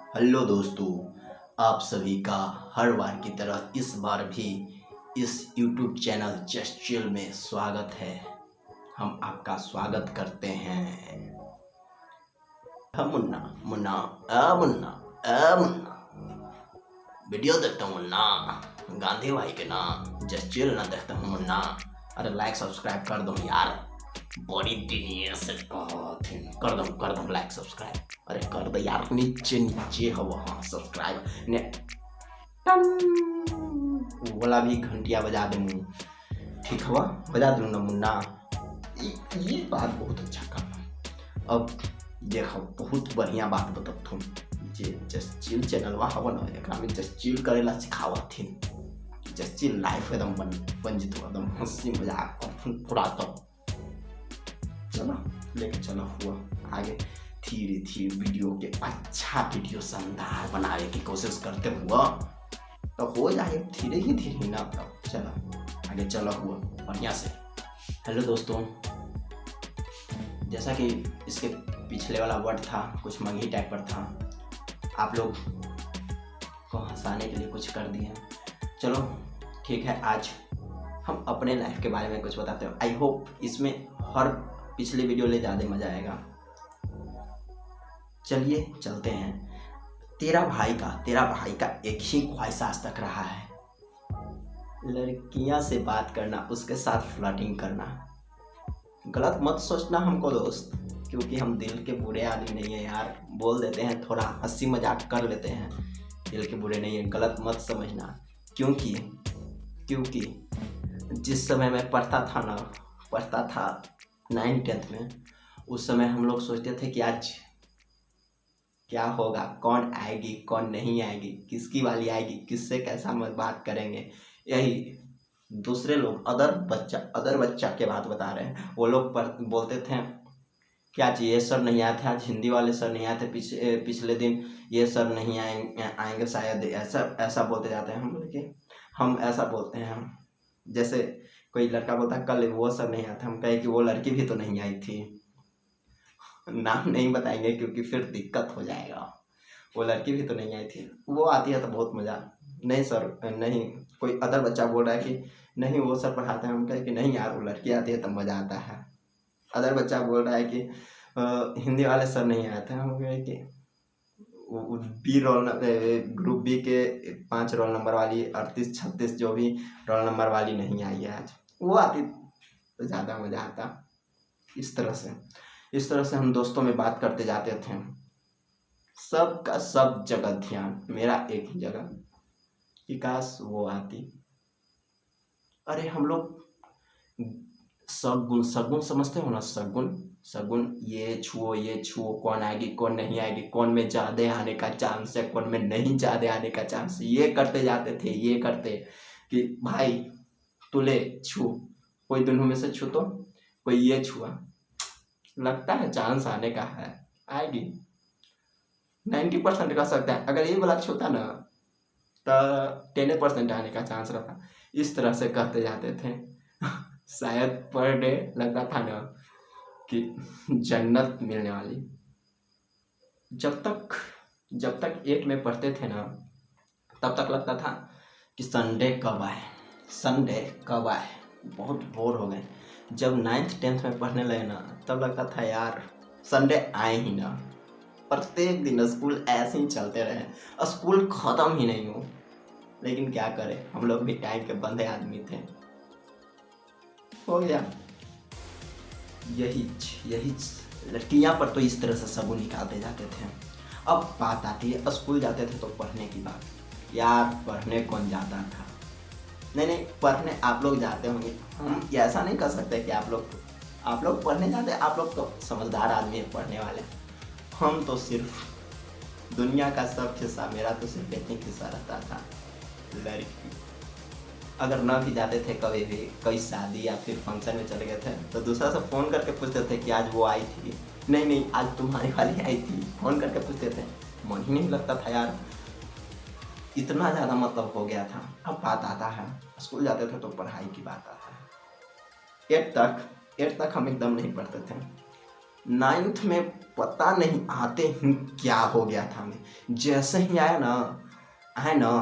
Hello दोस्तों, आप सभी का हर बार की तरह इस बार भी इस यूट्यूब चैनल जस्ट चिल में स्वागत है। हम आपका स्वागत करते हैं। मुन्ना मुन्ना मुन्ना मुन्ना वीडियो देखता हूँ मुन्ना, गांधी भाई के ना जस्ट चिल ना देखता हूँ मुन्ना। अरे लाइक सब्सक्राइब कर दो यार, बड़ी दिन से कर दो लाइक सब्सक्राइब। अरे कर दो यार, नीचे नीचे है वहाँ सब्सक्राइब ने टन वाला भी घंटिया बजा दूँ, ठीक है बजा दूँ ना मुन्ना। ये बात बहुत अच्छा काम। अब देखो बहुत बढ़िया बात बताता हूँ। जे जस्ट चिल चैनलवा हवा ना एकरा में जस्ट चिल करेला सिखावत थी। जस्ट चिल लाइफ एकदम बन जितो, एकदम हंसी मजाक और पूरा तो चलो लेके चलो हुआ आगे। धीरे धीरे वीडियो के अच्छा वीडियो शानदार बनाने की कोशिश करते हुआ तो हो जाए धीरे ना। तो चलो आगे चलो हुआ बढ़िया से। हेलो दोस्तों, जैसा कि इसके पिछले वाला वर्ड था कुछ मंगी टाइप पर था, आप लोग को हंसाने के लिए कुछ कर दिए। चलो ठीक है, आज हम अपने लाइफ के बारे में कुछ बताते हैं। आई होप इसमें हर पिछले वीडियो ले ज़्यादा मज़ा आएगा। चलिए चलते हैं। तेरा भाई का एक ही ख्वाहिश आज तक रहा है, लड़कियां से बात करना, उसके साथ फ्लर्टिंग करना। गलत मत सोचना हमको दोस्त, क्योंकि हम दिल के बुरे आदमी नहीं है यार। बोल देते हैं, थोड़ा हंसी मजाक कर लेते हैं, दिल के बुरे नहीं है, गलत मत समझना। क्योंकि जिस समय मैं पढ़ता था 9th-10th में, उस समय हम लोग सोचते थे कि आज क्या होगा, कौन आएगी कौन नहीं आएगी, किसकी वाली आएगी, किससे कैसा बात करेंगे। यही दूसरे लोग अदर बच्चा के बात बता रहे हैं। वो लोग बोलते थे कि आज ये सर नहीं आए थे, आज हिंदी वाले सर नहीं आए थे, पिछले दिन ये सर नहीं आएंगे शायद, ऐसा बोलते जाते हैं। हम ऐसा बोलते हैं, जैसे कोई लड़का बोलता है कल वो सर नहीं आया था, हम कहे कि वो लड़की भी तो नहीं आई थी। नाम नहीं बताएंगे क्योंकि फिर दिक्कत हो जाएगा। वो लड़की भी तो नहीं आई थी, वो आती है तो बहुत मज़ा। नहीं सर नहीं, कोई अदर बच्चा बोल रहा है कि नहीं वो सर पढ़ाते हैं, हम कहे कि नहीं यार वो लड़की आती है तब मज़ा आता है। अदर बच्चा बोल रहा है कि हिंदी वाले सर नहीं आए थे, हम कहे कि ग्रुप बी के 5 रोल नंबर वाली 38-36 जो भी रोल नंबर वाली नहीं आई है आज, वो आती तो ज़्यादा मज़ा आता। इस तरह से हम दोस्तों में बात करते जाते थे। सबका सब जगह ध्यान, मेरा एक ही जगह कि काश वो आती। अरे हम लोग सगुन समझते हो ना, सगुन ये छुओ कौन आएगी कौन नहीं आएगी, कौन में ज़्यादा आने का चांस है कौन में नहीं ज़्यादा आने का चांस, ये करते जाते थे। ये करते कि भाई तू ले छू, कोई दोनों में से छू, तो कोई ये छुआ, लगता है चांस आने का है, आएगी 90% का सकता है। अगर ये वाला छूता ना तो 10% आने का चांस रहता। इस तरह से करते जाते थे। शायद पर डे लगता था ना कि जन्नत मिलने वाली। जब तक 8 में पढ़ते थे ना, तब तक लगता था कि संडे कब आए, बहुत बोर हो गए। जब 9th-10th में पढ़ने लगे ना, तब लगता था यार संडे आए ही ना। प्रत्येक दिन स्कूल ऐसे ही चलते रहे, स्कूल ख़त्म ही नहीं हो। लेकिन क्या करें, हम लोग भी टाइम के बंधे आदमी थे, हो गया। यही लड़कियां पर तो इस तरह से सबूत निकालते जाते थे। अब बात आती है स्कूल जाते थे तो पढ़ने की बात। यार पढ़ने कौन जाता था? नहीं पढ़ने आप लोग जाते होंगे, हम ऐसा नहीं कर सकते कि आप लोग पढ़ने जाते। आप लोग तो समझदार आदमी है, पढ़ने वाले। हम तो सिर्फ दुनिया का सब हिस्सा, मेरा तो सिर्फ एक हिस्सा रहता था, लड़की। अगर ना भी जाते थे कभी भी कोई शादी या फिर फंक्शन में चले गए थे, तो दूसरा से फ़ोन करके पूछते थे कि आज वो आई थी, नहीं आज तुम्हारी वाली आई थी, फ़ोन करके पूछते थे। मन ही नहीं लगता था यार, इतना ज़्यादा मतलब हो गया था। अब बात आता है स्कूल जाते थे तो पढ़ाई की बात आता है। 8 तक हम एकदम नहीं पढ़ते थे। 9th में पता नहीं आते ही क्या हो गया था हमें। जैसे ही आए ना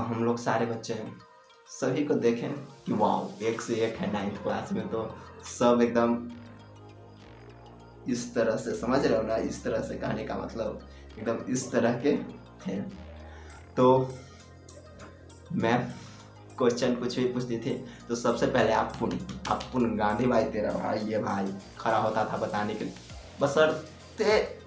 हम लोग सारे बच्चे सभी को देखें कि वाह एक से एक है 9th क्लास में। तो सब एकदम इस तरह से, समझ रहे हो ना, इस तरह से कहने का मतलब एकदम इस तरह के थे। तो मैं क्वेश्चन कुछ भी पूछती थी तो सबसे पहले अपुन गांधी भाई, तेरा भाई ये भाई खड़ा होता था बताने के लिए, बशर्ते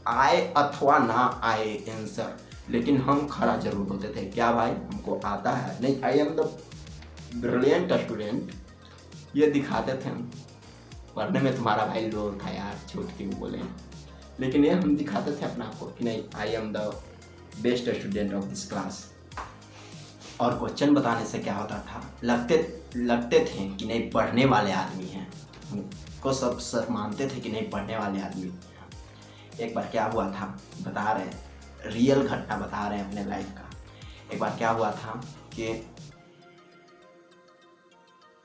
आए अथवा ना आए आंसर, लेकिन हम खड़ा जरूर होते थे। क्या भाई हमको आता है? नहीं, I am the brilliant student, ये दिखाते थे हम। पढ़ने में तुम्हारा भाई लो था यार, झूठ क्यों बोले, लेकिन ये हम दिखाते थे अपना आपको कि नहीं, I am the best student of this class. और क्वेश्चन बताने से क्या होता था, लगते थे कि नहीं पढ़ने वाले आदमी हैं, हमको सब सर मानते थे कि नहीं पढ़ने वाले आदमी। एक बार क्या हुआ था, बता रहे हैं, रियल घटना बता रहे हैं अपने लाइफ का। एक बार क्या हुआ था कि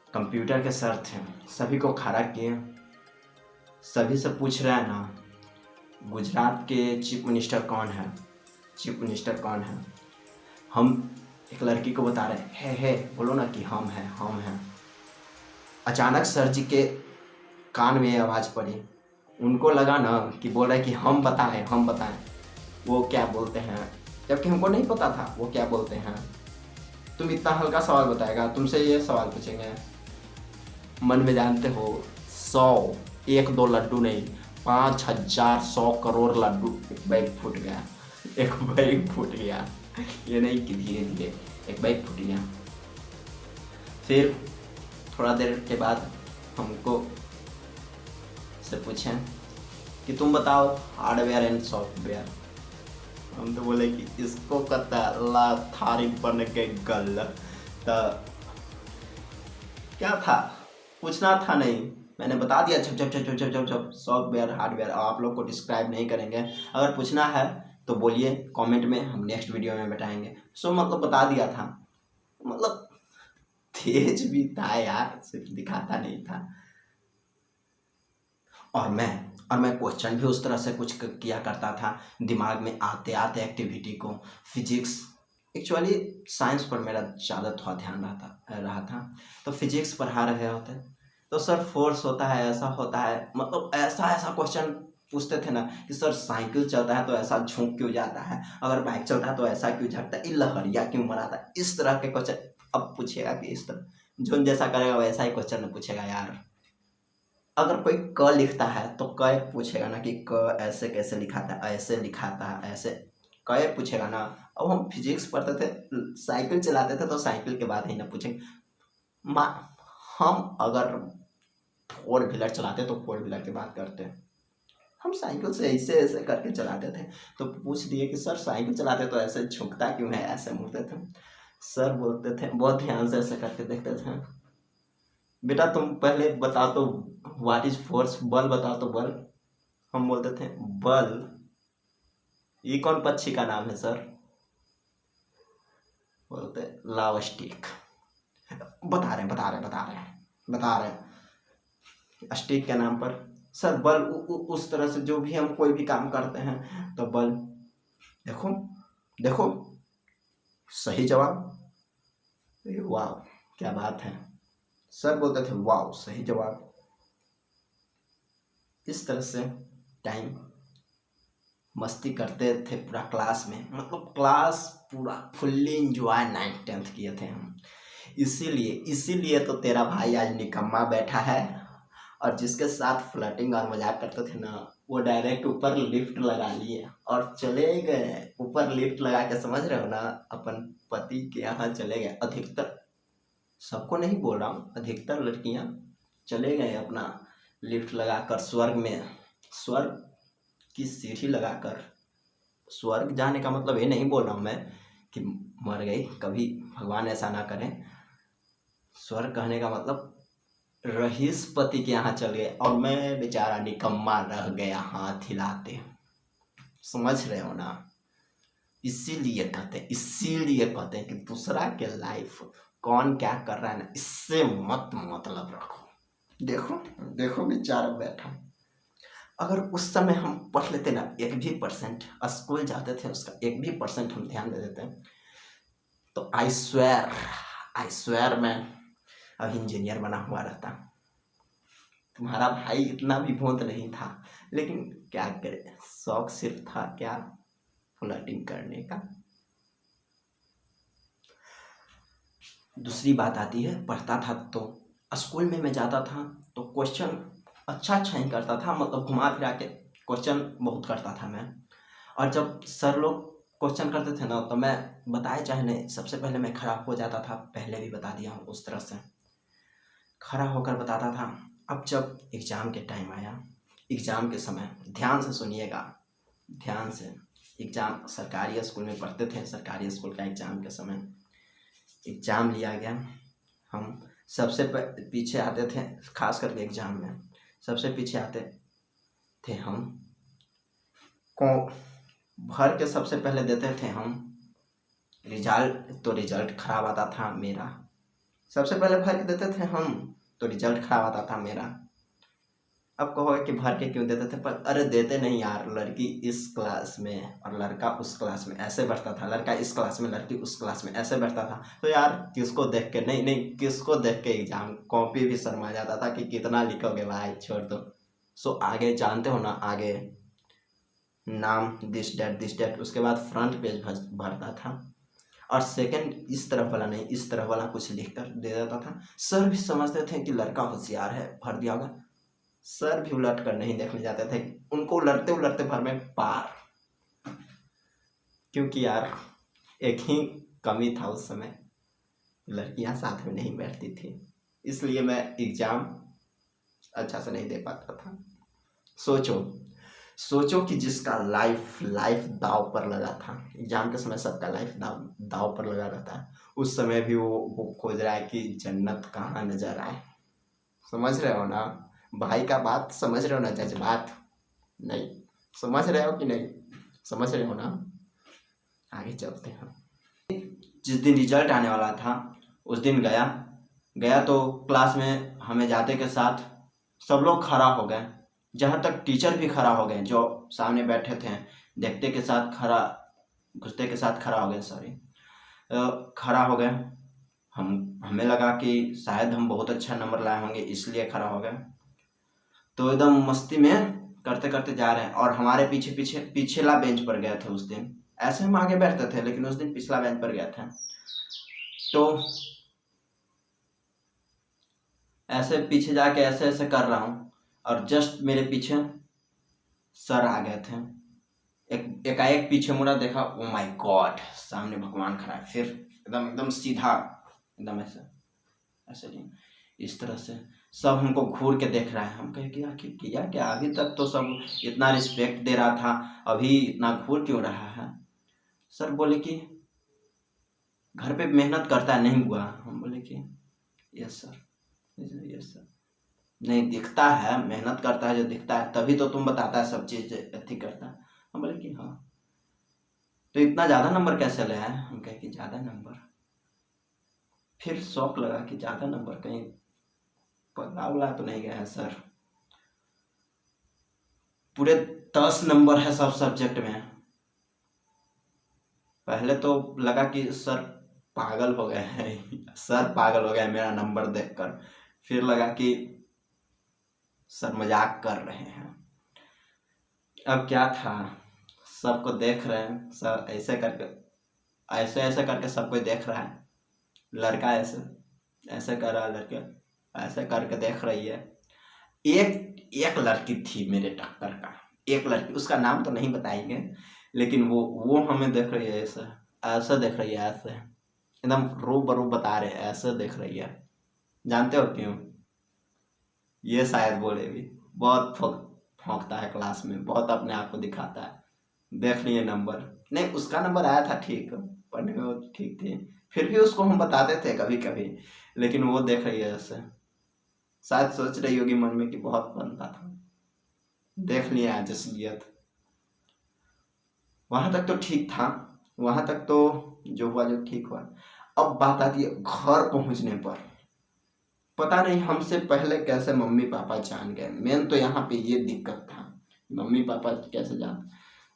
कंप्यूटर के सर थे, सभी को खड़ा किए, सभी से पूछ रहे हैं ना गुजरात के चीफ मिनिस्टर कौन है, चीफ मिनिस्टर कौन है। हम एक लड़की को बता रहे है बोलो ना कि हम हैं। अचानक सर जी के कान में आवाज़ पड़ी, उनको लगा ना कि बोल रहे कि हम बताएं वो क्या बोलते हैं, जबकि हमको नहीं पता था वो क्या बोलते हैं। तुम इतना हल्का सवाल बताएगा, तुमसे ये सवाल पूछेंगे, मन में जानते हो 100 1-2 लड्डू नहीं 5,000 करोड़ लड्डू, एक बैग फूट गया, ये नहीं कि धीरे धीरे एक बैग फूट गया। फिर थोड़ा देर के बाद हमको से पूछें कि तुम बताओ हार्डवेयर एंड सॉफ्टवेयर। हम तो बोले कि इसको कता ला थारी बन के गल। तो क्या था, पूछना था नहीं, मैंने बता दिया झप सॉफ्टवेयर हार्डवेयर। आप लोग को डिस्क्राइब नहीं करेंगे, अगर पूछना है तो बोलिए कमेंट में, हम नेक्स्ट वीडियो में बताएंगे। सो मतलब बता दिया था, मतलब तेज भी था यार, सिर्फ दिखाता नहीं था। और मैं क्वेश्चन भी उस तरह से कुछ किया करता था, दिमाग में आते आते एक्टिविटी को। फिजिक्स, एक्चुअली साइंस पर मेरा ज़्यादा थोड़ा ध्यान रहा था, तो फिजिक्स पढ़ा रहे होते तो सर फोर्स होता है, ऐसा होता है, मतलब ऐसा क्वेश्चन पूछते थे ना कि सर साइकिल चलता है तो ऐसा झुक क्यों जाता है, अगर बाइक चलता है तो ऐसा क्यों झटता है, लहरिया क्यों मराता है, इस तरह के क्वेश्चन। अब पूछेगा कि इस तरह जो जैसा करेगा वैसा ही क्वेश्चन पूछेगा यार। अगर कोई क लिखता है तो क पूछेगा ना कि क ऐसे कैसे लिखाता है, ऐसे लिखाता है, ऐसे क पूछेगा ना। अब हम फिजिक्स पढ़ते थे, साइकिल चलाते थे तो साइकिल के बाद ही ना पूछेंगे। हम अगर 4 व्हीलर चलाते तो 4 व्हीलर की बात करते, हम साइकिल से ऐसे करके चलाते थे तो पूछ दिए कि सर साइकिल चलाते तो ऐसे झुकता क्यों है, ऐसे मुड़ते थे। सर बोलते थे, बहुत ध्यान से ऐसे करके देखते थे, बेटा तुम पहले बता तो व्हाट इज फोर्स, बल बता तो बल। हम बोलते थे बल, ये कौन पक्षी का नाम है सर? बोलते लाव स्टिक। बता रहे स्टिक के नाम पर सर बल, उस तरह से जो भी हम कोई भी काम करते हैं तो बल। देखो सही जवाब, वाह क्या बात है, सर बोलते थे वाह सही जवाब। इस तरह से टाइम मस्ती करते थे पूरा क्लास में, मतलब क्लास पूरा फुल्ली इंजॉय 9th 10th किए थे हम। इसीलिए तो तेरा भाई आज निकम्मा बैठा है, और जिसके साथ फ्लर्टिंग और मजाक करते थे ना, वो डायरेक्ट ऊपर लिफ्ट लगा लिए और चले गए। ऊपर लिफ्ट लगा के, समझ रहे हो ना, अपन पति के यहाँ चले गए। अधिकतर, सबको नहीं बोल रहा हूँ, अधिकतर लड़कियाँ चले गए अपना लिफ्ट लगाकर स्वर्ग में। स्वर्ग की सीढ़ी लगाकर स्वर्ग जाने का मतलब ये नहीं बोल रहा हूँ मैं कि मर गई, कभी भगवान ऐसा ना करें। स्वर्ग कहने का मतलब रहीस पति के यहाँ चल गए और मैं बेचारा निकम्मा रह गया हाथ हिलाते। समझ रहे हो ना, इसीलिए कहते हैं कि दूसरा के लाइफ कौन क्या कर रहा है ना, इससे मत मतलब रखो। देखो बेचारा बैठा, अगर उस समय हम पढ़ लेते ना 1% भी स्कूल जाते थे उसका 1% भी हम ध्यान दे देते तो आई स्वेयर मैं अब इंजीनियर बना हुआ रहता। तुम्हारा भाई इतना भी भोंत नहीं था, लेकिन क्या करे, शौक सिर्फ था क्या, फ्लर्टिंग करने का। दूसरी बात आती है, पढ़ता था तो स्कूल में मैं जाता था तो क्वेश्चन अच्छा ही करता था, मतलब घुमा फिरा के क्वेश्चन बहुत करता था मैं। और जब सर लोग क्वेश्चन करते थे ना तो मैं बताए चाहे नहीं, सबसे पहले मैं खड़ा हो जाता था। पहले भी बता दिया हूँ, उस तरह से खड़ा होकर बताता था। अब जब एग्ज़ाम के टाइम आया, एग्ज़ाम के समय ध्यान से सुनिएगा, ध्यान से। एग्ज़ाम सरकारी स्कूल में पढ़ते थे, सरकारी स्कूल का एग्ज़ाम के समय एग्ज़ाम लिया गया। हम सबसे पीछे आते थे, खास करके एग्ज़ाम में सबसे पीछे आते थे हम। को भर के सबसे पहले देते थे हम रिजल्ट, तो रिजल्ट खराब आता था मेरा। सबसे पहले भर के देते थे हम तो रिजल्ट खराब आता था मेरा। अब कहो कि भर के क्यों देते थे, पर अरे देते नहीं यार, लड़की इस क्लास में और लड़का उस क्लास में ऐसे बैठता था, लड़का इस क्लास में लड़की उस क्लास में ऐसे बैठता था, तो यार किसको देख के, नहीं किसको देख के एग्जाम कॉपी भी शर्मा जाता था कि कितना लिखोगे भाई, छोड़ दो। सो आगे जानते हो ना, आगे नाम दिस डेट, उसके बाद फ्रंट पेज भरता था। और सेकंड इस तरफ वाला नहीं, इस तरफ वाला कुछ लिख कर दे देता था। सर भी समझते थे कि लड़का होशियार है, भर दिया होगा। सर भी उलट कर नहीं देखने जाते थे, उनको उलटते उलटते भर में पार। क्योंकि यार एक ही कमी था उस समय, लड़कियां साथ में नहीं बैठती थी, इसलिए मैं एग्जाम अच्छा से नहीं दे पाता था। सोचो कि जिसका लाइफ दाव पर लगा था, एग्जाम के समय सबका लाइफ दाव पर लगा रहता है, उस समय भी वो खोज रहा है कि जन्नत कहाँ नजर आए। समझ रहे हो ना भाई का बात, समझ रहे हो ना, जज्बात नहीं समझ रहे हो कि नहीं समझ रहे हो ना। आगे चलते हैं। जिस दिन रिजल्ट आने वाला था उस दिन गया तो क्लास में हमें जाते के साथ सब लोग खड़ा हो गए, जहाँ तक टीचर भी खड़ा हो गए, जो सामने बैठे थे देखते के साथ खड़ा, घुसते के साथ खड़ा हो गए, खड़ा हो गए। हमें लगा कि शायद हम बहुत अच्छा नंबर लाए होंगे इसलिए खड़ा हो गए। तो एकदम मस्ती में करते करते जा रहे हैं और हमारे पिछला बेंच पर गए थे उस दिन। ऐसे हम आगे बैठते थे लेकिन उस दिन पिछला बेंच पर गए थे। तो ऐसे पीछे जाके ऐसे ऐसे कर रहा हूँ और जस्ट मेरे पीछे सर आ गए थे। एकाएक पीछे मुड़ा, देखा, ओ माय गॉड, सामने भगवान खड़ा है। फिर एकदम सीधा, एकदम ऐसे नहीं, इस तरह से सब हमको घूर के देख रहा है। हम कहे कि आखिर किया क्या, अभी तक तो सब इतना रिस्पेक्ट दे रहा था, अभी इतना घूर क्यों रहा है। सर बोले कि घर पे मेहनत करता है, नहीं हुआ। हम बोले कि यस सर, यस सर, नहीं दिखता है मेहनत करता है, जो दिखता है तभी तो तुम बताता है सब चीज़ अथी करता है। हम बोले कि हाँ, तो इतना ज़्यादा नंबर कैसे लाया है। हम कहे कि ज़्यादा नंबर। फिर शौक लगा कि ज़्यादा नंबर कहीं पगला उगला तो नहीं गया है सर। पूरे 10 नंबर है सब सब्जेक्ट में। पहले तो लगा कि सर पागल हो गए हैं, सर पागल हो गए मेरा नंबर देखकर। फिर लगा कि सर मजाक कर रहे हैं। अब क्या था, सबको देख रहे हैं, सर ऐसे करके सबको देख रहा है। लड़का ऐसे कर रहा है, लड़के ऐसे करके देख रही है। एक लड़की थी मेरे टक्कर का, एक लड़की, उसका नाम तो नहीं बताएंगे, लेकिन वो हमें देख रही है, ऐसे देख रही है, ऐसे एकदम रूबरू बता रहे हैं, ऐसे देख रही है। जानते हो क्यों? ये शायद बोले भी बहुत भौंकता है क्लास में, बहुत अपने आप को दिखाता है। देख लिए नंबर, नहीं उसका नंबर आया था ठीक, पढ़ने में वो ठीक थी, फिर भी उसको हम बताते थे कभी कभी, लेकिन वो देख रही है ऐसे, शायद सोच रही होगी मन में कि बहुत बनता था। देख लिया जसलियत। वहां तक तो ठीक था, वहां तक तो जो हुआ जो ठीक हुआ। अब बात आती है घर पहुंचने पर। पता नहीं हमसे पहले कैसे मम्मी पापा जान गए। मेन तो यहाँ पे ये दिक्कत था, मम्मी पापा कैसे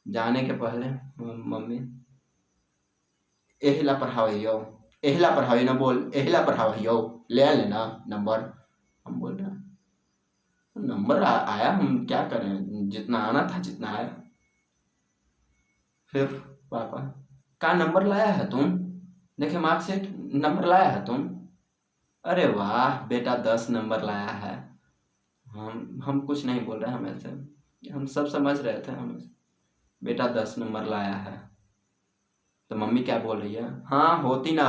जाने के पहले मम्मी एहिला पढ़ाओ, एहिला पढ़ाओ ना, बोल एहिला पढ़ाओ, ले लेना नंबर। हम बोल रहे हैं नंबर आया, हम क्या करें, जितना आना था जितना आया। फिर पापा का नंबर लाया है तुम, देखे मार्कशीट, नंबर लाया है तुम। अरे वाह बेटा 10 नंबर लाया है। हम कुछ नहीं बोल रहे, हम ऐसे हम सब समझ रहे थे, हम बेटा 10 नंबर लाया है। तो मम्मी क्या बोल रही है, हाँ होती ना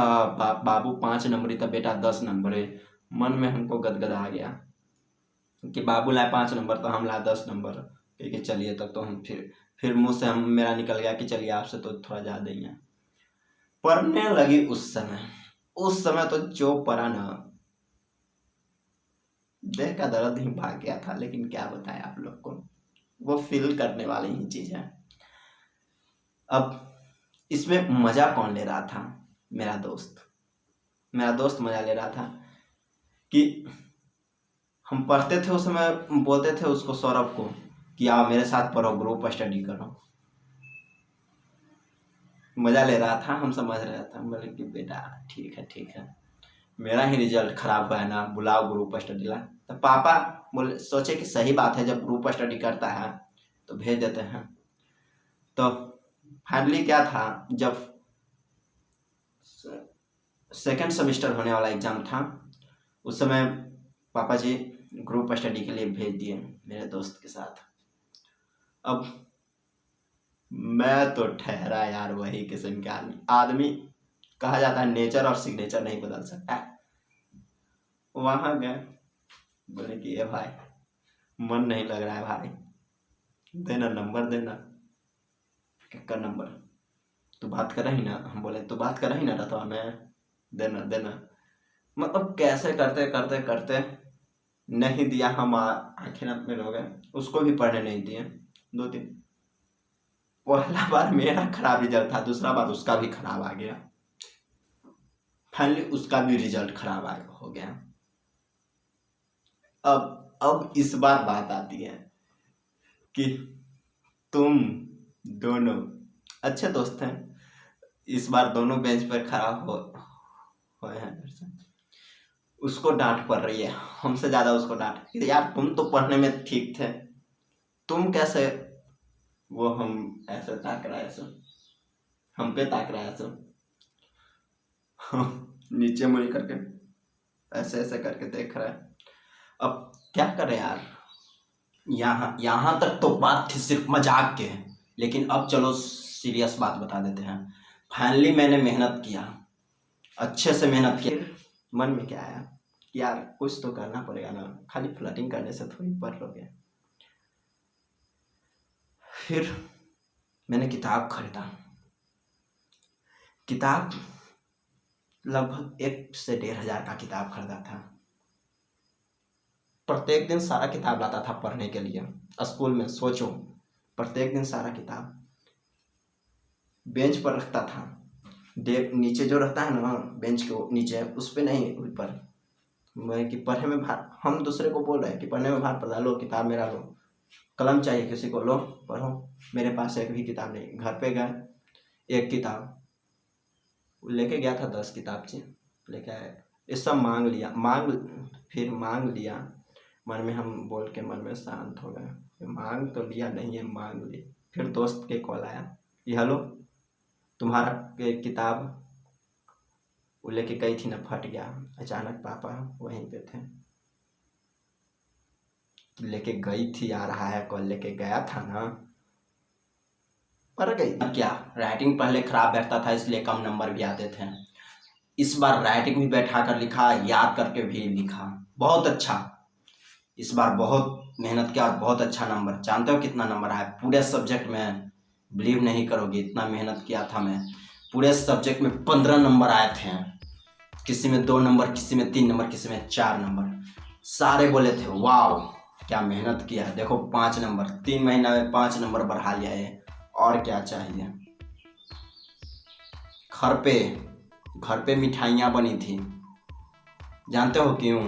बाबू 5 नंबर ही था, बेटा 10 नंबर है। मन में हमको गदगद आ गया कि बाबू लाए 5 नंबर तो हम लाए 10 नंबर, क्योंकि चलिए तब तो हम फिर मुँह से हम मेरा निकल गया कि चलिए आपसे तो थोड़ा ज़्यादा ही है। पढ़ने लगी उस समय तो जो पढ़ा ना, देह का दर्द ही भाग गया था। लेकिन क्या बताएं आप लोग को, वो फील करने वाली ही चीज़ है। अब इसमें मज़ा कौन ले रहा था, मेरा दोस्त मज़ा ले रहा था कि हम पढ़ते थे उस समय, बोलते थे उसको, सौरभ को, कि आओ मेरे साथ पढ़ो, ग्रुप स्टडी करो। मज़ा ले रहा था, हम समझ रहे थे। बोले कि बेटा ठीक है, मेरा ही रिजल्ट खराब हुआ है ना, बुलाओ ग्रुप स्टडी ला। तो पापा बोले, सोचे कि सही बात है, जब ग्रुप स्टडी करता है तो भेज देते हैं। तो फाइनली क्या था, जब सेकेंड सेमेस्टर होने वाला एग्ज़ाम था, उस समय पापा जी ग्रुप स्टडी के लिए भेज दिए मेरे दोस्त के साथ। अब मैं तो ठहरा यार वही किस्म का आदमी, कहा जाता है नेचर और सिग्नेचर नहीं बदल सकता। वहाँ गए, बोले कि ये भाई मन नहीं लग रहा है भाई, देना नंबर, देना। क्या नंबर, तू बात कर रही ना। हम बोले तू बात कर रही ना रतवा में, देना। मतलब कैसे करते करते करते नहीं दिया, हम आखिर में हो गए। उसको भी पढ़ने नहीं दिए 2-3। पहला बार मेरा खराब रिजल्ट था, दूसरा बार उसका भी खराब आ गया। फाइनली उसका भी रिजल्ट खराब हो गया। अब इस बार बात आती है कि तुम दोनों अच्छे दोस्त हैं, इस बार दोनों बेंच पर खड़ा हुए हैं। उसको डांट पड़ रही है, हमसे ज़्यादा उसको डांट, यार तुम तो पढ़ने में ठीक थे, तुम कैसे। वो हम ऐसे ताक रहा है, ऐसे हम पे ताक रहा है, ऐसे नीचे मुड़ी करके ऐसे करके देख रहा है। अब क्या करें यार, यहाँ तक तो बात थी सिर्फ मजाक के, लेकिन अब चलो सीरियस बात बता देते हैं। फाइनली मैंने मेहनत किया, अच्छे से मेहनत किया। मन में क्या आया, यार कुछ तो करना पड़ेगा ना, खाली फ्लर्टिंग करने से थोड़ी पढ़ लोगे। फिर मैंने किताब खरीदा। किताब लगभग 1 से 1.5 हज़ार का किताब खरीदा था। प्रत्येक दिन सारा किताब लाता था पढ़ने के लिए स्कूल में। सोचो, प्रत्येक दिन सारा किताब बेंच पर रखता था। नीचे जो रहता है ना बेंच के नीचे, उस पर नहीं, ऊपर। मैं कि पढ़ने में भार, हम दूसरे को बोल रहे हैं कि पढ़ने में भार पड़ा, लो किताब मेरा लो, कलम चाहिए किसी को, लो पढ़ो। मेरे पास एक भी किताब नहीं। घर पे गए, एक किताब लेके गया था, 10 किताब से लेके आए। ये सब फिर मांग लिया मन में, हम बोल के मन में शांत हो गए। मांग तो लिया नहीं है, मांग ली। फिर दोस्त के कॉल आया कि हेलो, तुम्हारा किताब वो लेके गई थी ना, फट गया। अचानक पापा वहीं पे थे। लेके गई थी आ रहा है, कॉल लेके गया था ना, पर गई क्या। राइटिंग पहले खराब बैठता था, इसलिए कम नंबर भी आते थे। इस बार राइटिंग भी बैठा कर लिखा, याद करके भी लिखा, बहुत अच्छा। इस बार बहुत मेहनत किया और बहुत अच्छा नंबर। जानते हो कितना नंबर आया पूरे सब्जेक्ट में? बिलीव नहीं करोगे, इतना मेहनत किया था मैं। पूरे सब्जेक्ट में 15 नंबर आए थे। किसी में 2 नंबर, किसी में 3 नंबर, किसी में 4 नंबर। सारे बोले थे वाह क्या मेहनत किया है। देखो 5 नंबर, 3 महीना में 5 नंबर बढ़ा लिया है, और क्या चाहिए। घर पे मिठाइयाँ बनी थी। जानते हो क्यों?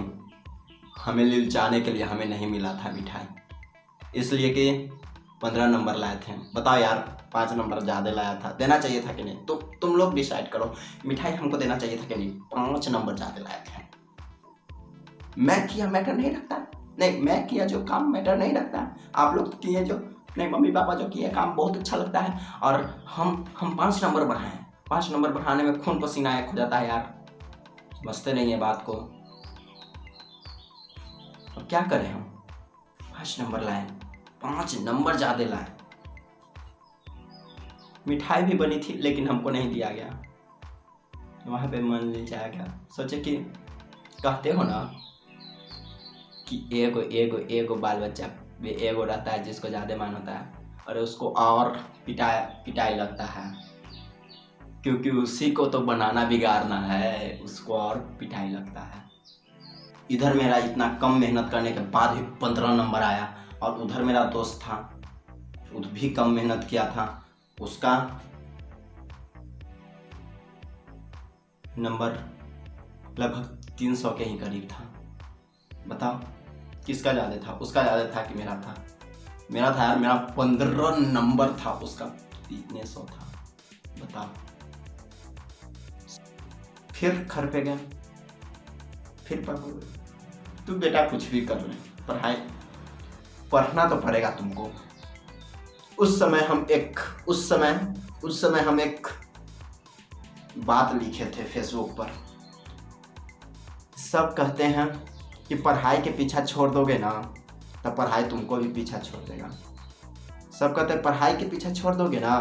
हमें ललचाने के लिए हमें नहीं मिला था मिठाई, इसलिए कि 15 नंबर लाए थे। बताओ यार, 5 नंबर ज़्यादा लाया था, देना चाहिए था कि नहीं? तो तुम लोग डिसाइड करो, मिठाई हमको देना चाहिए था कि नहीं? 5 नंबर ज़्यादा लाए थे। मैं किया मैटर नहीं रखता, नहीं मैं किया जो काम मैटर नहीं रखता। आप लोग किए जो, नहीं मम्मी पापा जो किए काम बहुत अच्छा लगता है। और हम 5 नंबर बढ़ाएं, 5 नंबर बढ़ाने में खून पसीना एक हो जाता है यार। समझते नहीं है बात को। और क्या करें हम, 5 नंबर लाए, 5 नंबर ज़्यादा लाए। मिठाई भी बनी थी लेकिन हमको नहीं दिया गया। वहाँ पे मन ललचाया गया। सोचे कि कहते हो ना कि एगो बाल बच्चा एगो रहता है जिसको ज़्यादा मान होता है, और उसको और पिटाई लगता है, क्योंकि उसी को तो बनाना बिगाड़ना है, उसको और पिटाई लगता है। इधर मेरा इतना कम मेहनत करने के बाद भी 15 नंबर आया, और उधर मेरा दोस्त था, उधर भी कम मेहनत किया था, उसका नंबर लगभग 300 के ही करीब था। बताओ किसका ज़्यादा था? उसका ज़्यादा था कि मेरा था? मेरा था यार, मेरा 15 नंबर था, उसका 300 था। बताओ। फिर घर पे गए, फिर तू बेटा कुछ भी कर ले, पढ़ाई पढ़ना तो पड़ेगा तुमको। उस समय हम एक बात लिखे थे फेसबुक पर। सब कहते हैं कि पढ़ाई के पीछा छोड़ दोगे ना तो पढ़ाई तुमको भी पीछा छोड़ देगा। सब कहते हैं पढ़ाई के पीछा छोड़ दोगे ना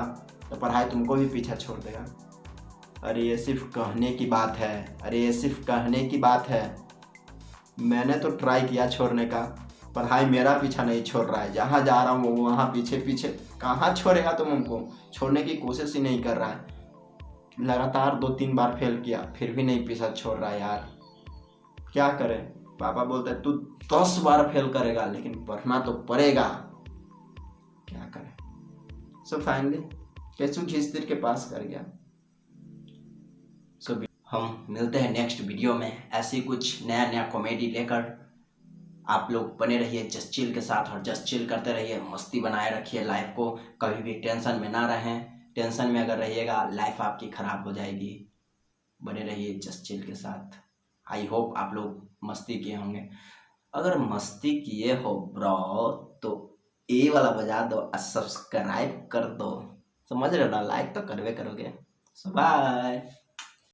तो पढ़ाई तुमको भी पीछा छोड़ देगा। अरे ये सिर्फ कहने की बात है, अरे ये सिर्फ कहने की बात है। मैंने तो ट्राई किया छोड़ने का, पढ़ाई मेरा पीछा नहीं छोड़ रहा है। जहाँ जा रहा हूँ वहाँ पीछे पीछे। कहाँ छोड़ेगा तुम हमको? छोड़ने की कोशिश ही नहीं कर रहा है। लगातार 2-3 बार फेल किया, फिर भी नहीं पीछा छोड़ रहा यार। क्या करें? पापा बोलते हैं तू 10 बार फेल करेगा लेकिन पढ़ना तो पड़ेगा। क्या करें? सो फाइनली केशु घिस्तिर के पास कर गया। सो हम मिलते हैं नेक्स्ट वीडियो में ऐसी कुछ नया नया कॉमेडी लेकर। आप लोग बने रहिए जस्ट चिल के साथ, और जस्ट चिल करते रहिए, मस्ती बनाए रखिए लाइफ को। कभी भी टेंशन में ना रहें, टेंशन में अगर रहिएगा लाइफ आपकी ख़राब हो जाएगी। बने रहिए जस्ट चिल के साथ। आई होप आप लोग मस्ती किए होंगे। अगर मस्ती किए हो ब्रो तो ए वाला बजा दो और सब्सक्राइब कर दो। समझ रहे हो ना? लाइक तो करवे करोगे। सो बाय।